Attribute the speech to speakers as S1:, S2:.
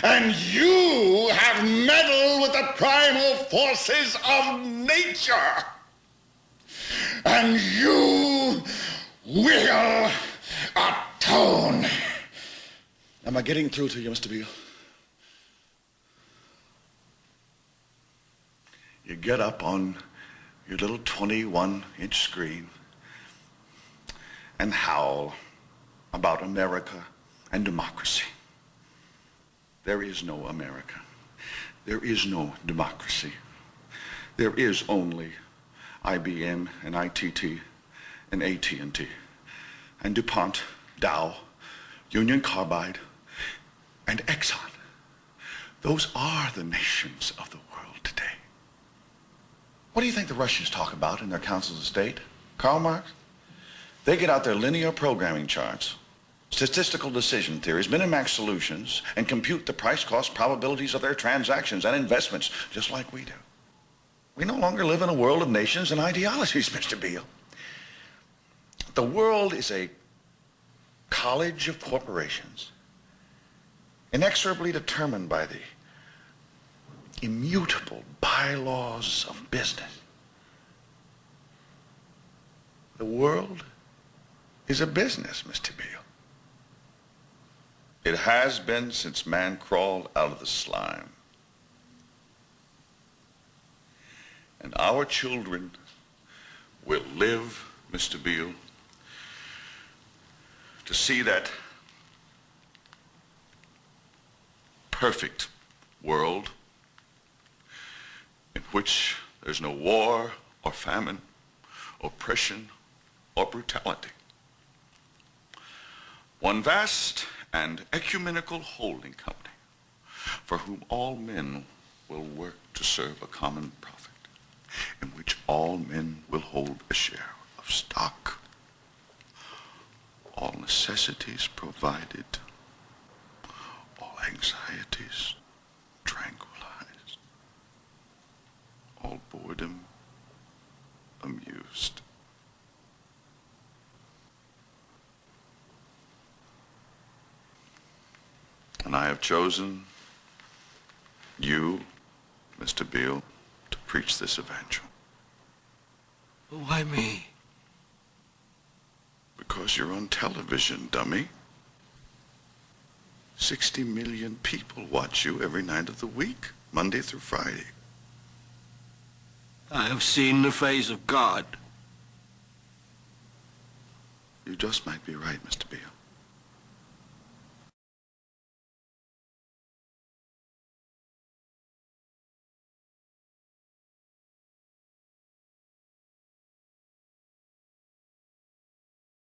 S1: And you have meddled with the primal forces of nature. And you will atone. Am I getting through to you, Mr. Beale? You get up on your little 21-inch screen and howl about America and democracy. There is no America. There is no democracy. There is only IBM and ITT and AT&T and DuPont, Dow, Union Carbide, and Exxon. Those are the nations of the world today. What do you think the Russians talk about in their councils of state? Karl Marx? They get out their linear programming charts, statistical decision theories, Minimax solutions, and compute the price-cost probabilities of their transactions and investments, just like we do. We no longer live in a world of nations and ideologies, Mr. Beale. The world is a college of corporations, inexorably determined by the immutable bylaws of business. The world is a business, Mr. Beale. It has been since man crawled out of the slime. And our children will live, Mr. Beale, to see that perfect world in which there's no war or famine, oppression or brutality. One vast and ecumenical holding company for whom all men will work to serve a common profit, in which all men will hold a share of stock, all necessities provided, all anxieties tranquilized, all boredom amused. And I have chosen you, Mr. Beale, to preach this evangel.
S2: Why me?
S1: Because you're on television, dummy. 60 million people watch you every night of the week, Monday through Friday.
S2: I have seen the face of God.
S1: You just might be right, Mr. Beale.